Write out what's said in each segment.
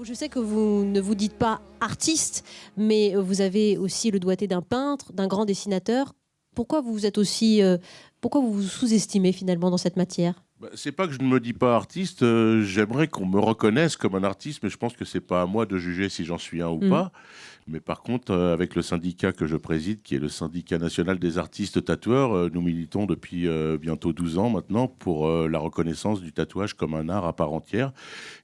Je sais que vous ne vous dites pas artiste, mais vous avez aussi le doigté d'un peintre, d'un grand dessinateur. Pourquoi vous êtes aussi, pourquoi vous vous sous-estimez finalement dans cette matière? C'est pas que je ne me dis pas artiste, j'aimerais qu'on me reconnaisse comme un artiste, mais je pense que c'est pas à moi de juger si j'en suis un ou Hmm. pas. Mais par contre, avec le syndicat que je préside, qui est le syndicat national des artistes tatoueurs, nous militons depuis bientôt 12 ans maintenant pour la reconnaissance du tatouage comme un art à part entière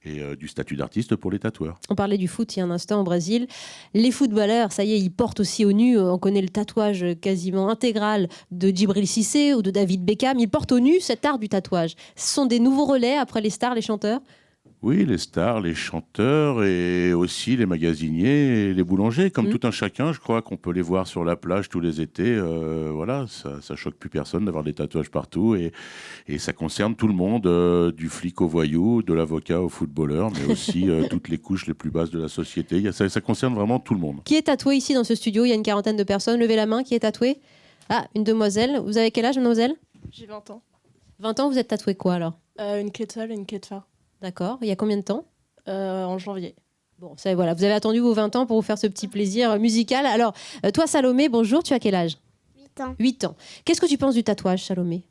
et du statut d'artiste pour les tatoueurs. On parlait du foot il y a un instant au Brésil. Les footballeurs, ça y est, ils portent aussi au nu. On connaît le tatouage quasiment intégral de Djibril Cissé ou de David Beckham. Ils portent au nu cet art du tatouage. Ce sont des nouveaux relais après les stars, les chanteurs. Oui, les stars, les chanteurs et aussi les magasiniers et les boulangers, comme Hmm. tout un chacun, je crois qu'on peut les voir sur la plage tous les étés. Voilà, ça choque plus personne d'avoir des tatouages partout et ça concerne tout le monde, du flic au voyou, de l'avocat au footballeur, mais aussi toutes les couches les plus basses de la société. Ça concerne vraiment tout le monde. Qui est tatoué ici dans ce studio? Il y a une quarantaine de personnes. Levez la main. Qui est tatoué? Ah, une demoiselle. Vous avez quel âge, mademoiselle? J'ai 20 ans. 20 ans, vous êtes tatoué quoi alors? Une queue de sol et une queue de phare. D'accord. Il y a combien de temps? En janvier. Bon, ça, voilà, vous avez attendu vos 20 ans pour vous faire ce petit plaisir musical. Alors, toi, Salomé, bonjour, tu as quel âge? 8 ans. 8 ans. Qu'est-ce que tu penses du tatouage, Salomé?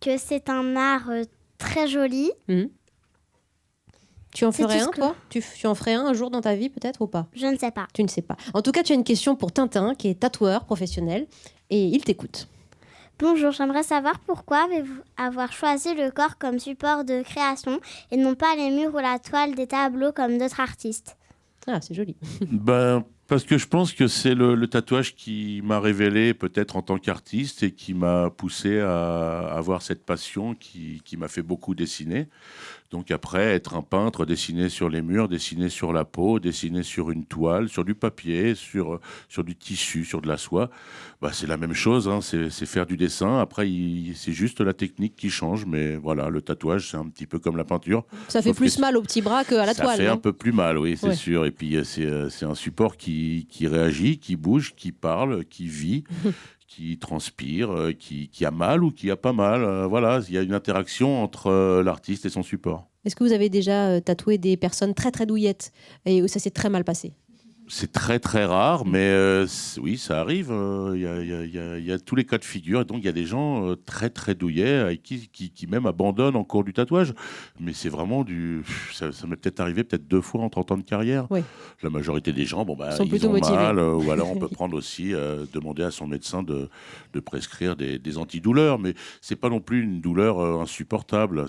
Que c'est un art très joli. Tu en C'est ferais tout ce un, que- toi? Tu en ferais un jour dans ta vie, peut-être, ou pas? Je ne sais pas. Tu ne sais pas. En tout cas, tu as une question pour Tintin, qui est tatoueur professionnel, et il t'écoute. Bonjour, j'aimerais savoir pourquoi avez-vous avoir choisi le corps comme support de création et non pas les murs ou la toile des tableaux comme d'autres artistes. Ah, c'est joli. Ben, parce que je pense que c'est le tatouage qui m'a révélé peut-être en tant qu'artiste et qui m'a poussé à avoir cette passion qui m'a fait beaucoup dessiner. Donc après, être un peintre, dessiner sur les murs, dessiner sur la peau, dessiner sur une toile, sur du papier, sur du tissu, sur de la soie, bah, c'est la même chose, hein, c'est faire du dessin. Après, c'est juste la technique qui change, mais voilà, le tatouage, c'est un petit peu comme la peinture. Ça fait Sauf que plus mal au petit bras qu'à la ça toile, fait un non? peu plus mal, oui, c'est Ouais. sûr. Et puis, c'est un support qui réagit, qui bouge, qui parle, qui vit, qui transpire, qui a mal ou qui a pas mal. Voilà, il y a une interaction entre l'artiste et son support. Est-ce que vous avez déjà tatoué des personnes très, très douillettes et où ça s'est très mal passé? C'est très très rare, mais oui, ça arrive. Il y a tous les cas de figure. Et donc, il y a des gens très très douillets avec qui même abandonnent en cours du tatouage. Mais c'est vraiment du. Ça m'est peut-être arrivé peut-être 2 fois en 30 ans de carrière. Oui. La majorité des gens, bon, bah, Ils sont ils plutôt ont motivés. mal. Ou alors, on peut prendre aussi, demander à son médecin de prescrire des antidouleurs. Mais c'est pas non plus une douleur insupportable.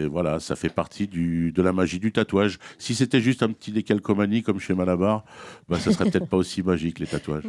Voilà, ça fait partie de la magie du tatouage. Si c'était juste un petit décalcomanie comme chez Malabar, bah, ça serait peut-être pas aussi magique, les tatouages.